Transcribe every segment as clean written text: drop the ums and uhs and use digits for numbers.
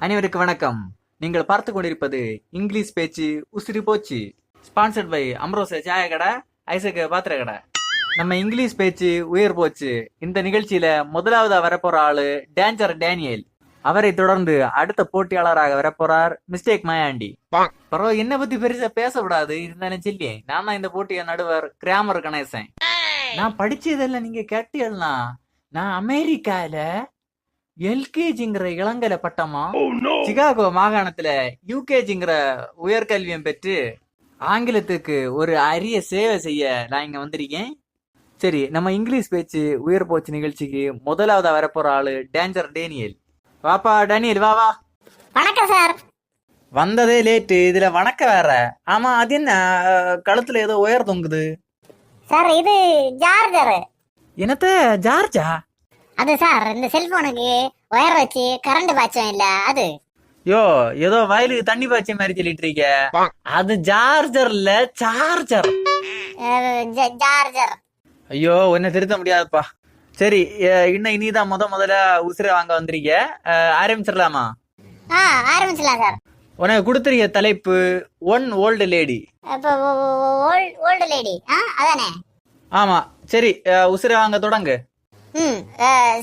அனைவருக்கு வணக்கம். நீங்கள் பார்த்து கொண்டிருப்பது இங்கிலீஷ் பேச்சு உசிரி போச்சு. ஸ்பான்சர்ட் பை அம்ரோச சாய கடை, ஐசக் பாத்திர கடை. நம்ம இங்கிலீஷ் பேச்சு உயர் போச்சு. இந்த நிகழ்ச்சியில முதலாவதா வரப்போற ஆளு டேஞ்சர் டேனியல். அவரை தொடர்ந்து அடுத்த போட்டியாளராக வரப்போறார் மிஸ்டேக் மாயாண்டி. பரவ என்ன பத்தி பெருசா பேசக்கூடாது இருந்தாலும் சொல்லி நான் தான் இந்த போட்டிய நடுவர் கிராமர் கணேசன். நான் படிச்சதெல்லாம் நீங்க கேட்டீங்கன்னா, நான் அமெரிக்கால எல்கேஜிங்கிற இளங்கல பட்டமா, சிகாகோ மாகாணத்துல யூகேஜிங்கிற உயர்கல்வியம் பெற்று ஆங்கிலத்துக்கு ஒரு அரிய சேவை செய்ய நான் இங்க வந்திருக்கேன். சரி, நம்ம இங்கிலீஷ் பேச்சு உயர் போச்சு நிகழ்ச்சிக்கு முதலாவதா வரப்போற ஆளு டேஞ்சர் டேனியல். வாப்பா டேனியல், வா வா. வணக்கம் சார். வந்ததே லேட்டு, இதுல வணக்கம் வேற. ஆமா, அது என்ன கழுத்துல ஏதோ உயர் தொங்குது? சார் இது ஜார்ஜர். என்னத்த ஜார்ஜா? அது சார் இந்த செல்போனுக்கு ஒயர் வச்சு கரண்ட் பாய்ச்சோம் இல்ல அது. யோ, ஏதோ வயலுக்கு தண்ணி பாய்ச்ச மாதிரி சொல்லிட்டு இருக்க. அது ஜார்ஜர் இல்ல, சார்ஜர். ஜார்ஜர். ஐயோ, உன்னை திருத்த முடியாதுப்பா. சரி, இன்னும் இனிதான் முதல்ல உசுரை வாங்க வந்திருக்க. ஆரம்பிச்சிடலாமா? ஆரம்பிச்சலாம் சார். உனக்கு கொடுத்துருக்க தலைப்பு one old lady. Old lady அதானே? ஆமா, சரி, உசுரை வாங்க தொடங்கு.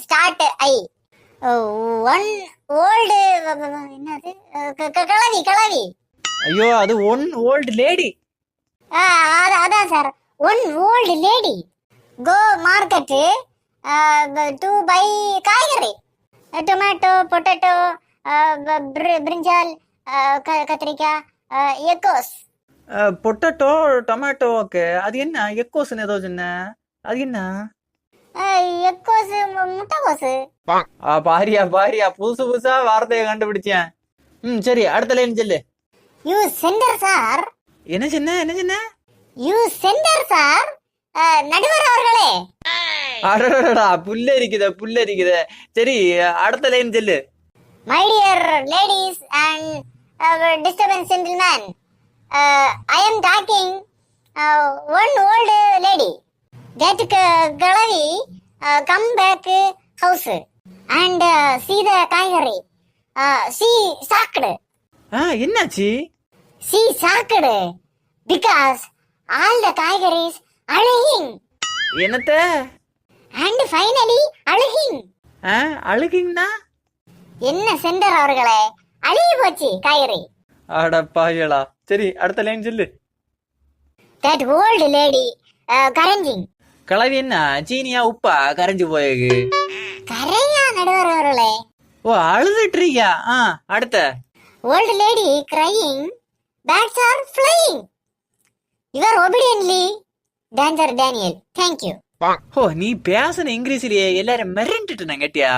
ஸ்டார்ட். ஒன் ஓல்டு என்னது? கிளவி. ஐயோ, அது ஒன் ஓல்டு லேடி. அதான் sir, one old lady go market to buy காய்கறி, டொமேட்டோ, பொட்டேட்டோ, பிரிஞ்சால், கத்திரிக்காய், எக்கோஸ். Potato, tomato, okay. அது என்ன எக்கோஸ்ன்னு ஏதோ சொன்ன? அது என்ன? எக்கோஸ் முட்டைகோஸ். பாரியா புதுசா வார்த்தையை கண்டுபிடிச்சேன். சரி, அடுத்த லைன் சொல்லு. You centre sir. என்ன சொன்ன? You centre sir. நடுவர் அவர்களே. அடடா, புல்லரிக்குதே. சரி, அடுத்த லைன் சொல்லு. My dear ladies and disturbance gentlemen, I am talking one old lady that கிளவி come back house and see the காய்கறி. she shocked. என்னாச்சு? she shocked because all the காய்கறிஸ் அழுகிங். என்னத்த? and finally அழுகிங். அழுகிங்னா என்ன சென்டர் அவர்களே, அழுகி போச்சு காய்கறி. அட பாயலா. சரி, அடுத்த லைன் சொல்லு. that old lady கரஞ்சிங். கிளவி என்ன சீனியா உப்பா கரைஞ்சு போயகு? கரையா நடுவர் அவர்களே. ஓ, அழுதுட்டுறியா? அடுத்த. old lady crying, bats are flying. you are obediently danger Daniel. thank you. ஓ, நீ பேசுன இங்கிலீஷ்லயே எல்லாரும் மிரண்டுட்டு கேட்டியா?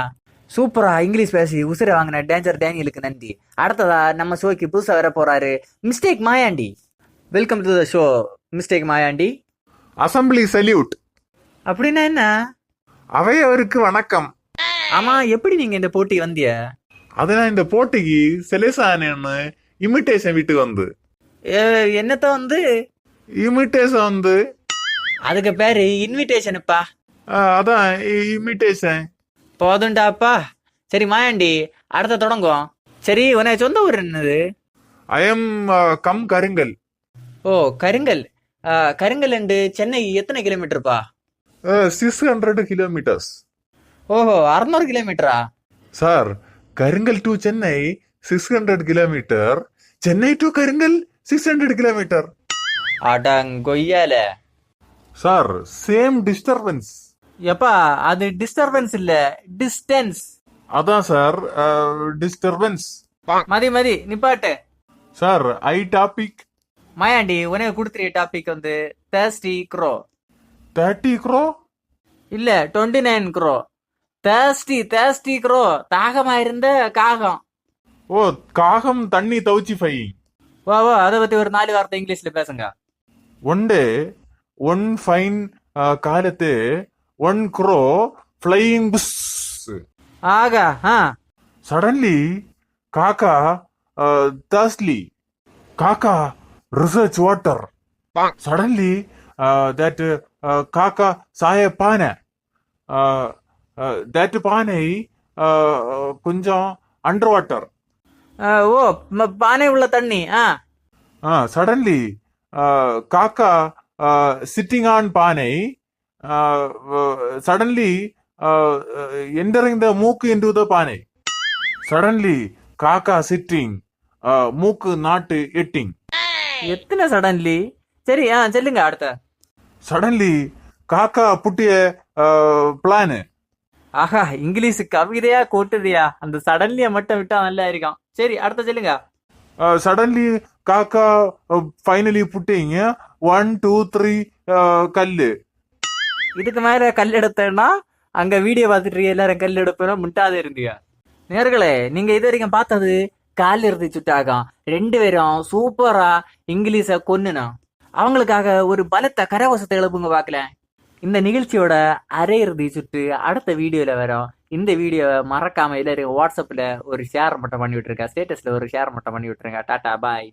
சூப்பரா இங்கிலீஷ் பேசி உசுரை வாங்கின டேஞ்சர் டேனியலுக்கு நன்றி. அடுத்ததா நம்ம ஷோக்கு புதுசா வர போறாரு mistake Mayandi. Welcome to the show mistake Mayandi. Assembly salute. அப்படின்னா என்ன? அவையவருக்கு வணக்கம். ஆமா, எப்படி நீங்க இந்த போட்டி வந்திய? அதனால இந்த போட்டிக்கு செலேசானு இமிட்டேஷன் வீட்டுக்கு வந்து. என்னத்த வந்து? இமிட்டேஷன் வந்து அதுக்கு பேரு இன்விடேஷனுப்பா. அதான் இமிட்டேஷன். போதுண்டாப்பா. சரி மாயாண்டி, அடுத்த தொடங்கும். சரி, உனக்கு சொந்த ஊர் என்னது? ஐ எம் கம் கருங்கல். ஓ, கருங்கல். கருங்கல் அண்டு சென்னை எத்தனை கிலோமீட்டர்ப்பா? 600 கிலோமீட்டர்ஸ். ஓஹோ, 600 கிலோமீட்டரா? Sir, Karungal to Chennai 600 kilometre, Chennai to Karungal 600 kilometre. அடங்கொய்யால. Sir, same disturbance. எப்பா, அது டிஸ்டர்பன்ஸ் இல்ல, டிஸ்டன்ஸ். அதான் சார், டிஸ்டர்பன்ஸ். மதி நிப்பாட்டு. சார், ஐ டாபிக். மாயாண்டி, உனக்கு கொடுத்துருக்க டாபிக் வந்து தேர்ஸ்டி க்ரோ. 30 க்ரோ இல்ல, 29 க்ரோ. தேர்ஸ்டி க்ரோ, தாகமா இருந்த காகம். ஓ, காகம் தண்ணி தவிச்சு ஃபை. வா அதை பத்தி ஒரு 4 வார்த்தை இங்கிலீஷ்ல பேசுங்க. ஒன் டே ஒன் ஃபைன் காலத்து ஒன் க்ரோ ஃப்ளையிங் புஸ். ஆகா. சடன்லி காக்கா thirsty. காக்கா research water. Suddenly that காக்கா சாய பானை. that பானை கொஞ்சம் அண்டர் வாட்டர். ஓ பானை உள்ள தண்ணி. சடன்லி காக்கா சிட்டிங் ஆன் பானை சடன்லி என்டரிங் த மூக்கு இன்டு த பானை. சடன்லி காக்கா சிட்டிங் மூக்கு நாட்டு எட்டிங். எத்தனை சடன்லி? சரி சொல்லுங்க அடுத்த. சடன்லி காக்கா புட்டிய பிளானு. ஆஹா, இங்கிலீஷ் கவிதையா கொட்டுறியா? அந்த சடன்லிய மட்டும் விட்டா நல்லா இருக்கும். சரி அடுத்த சொல்லுங்க. சடன்லி காக்கா ஃபைனலி புட்டிங்க 1 2 3 கல்லு. இதுக்கு மேல கல் எடுத்தேன்னா அங்க வீடியோ பார்த்துட்டு எல்லாரும் கல் எடுப்போம் முட்டாதே இருந்தீங்க. நேர்களே, நீங்க இது வரைக்கும் பார்த்தது கால் இறுதி சுட்டாகம். 2 பேரும் சூப்பரா இங்கிலீஷ கொன்னுனா அவங்களுக்காக ஒரு பலத்த கரவசத்தை எழுப்புங்க பார்க்கல. இந்த நிகழ்ச்சியோட அரை இறுதி சுட்டு அடுத்த வீடியோல வரும். இந்த வீடியோவை மறக்காம எல்லாரும் வாட்ஸ்அப்ல ஒரு ஷேர் மட்டும் பண்ணி விட்டுருங்க, ஸ்டேட்டஸ்ல ஒரு ஷேர் மட்டும் பண்ணி விட்டுருங்க. டாடா பாய்.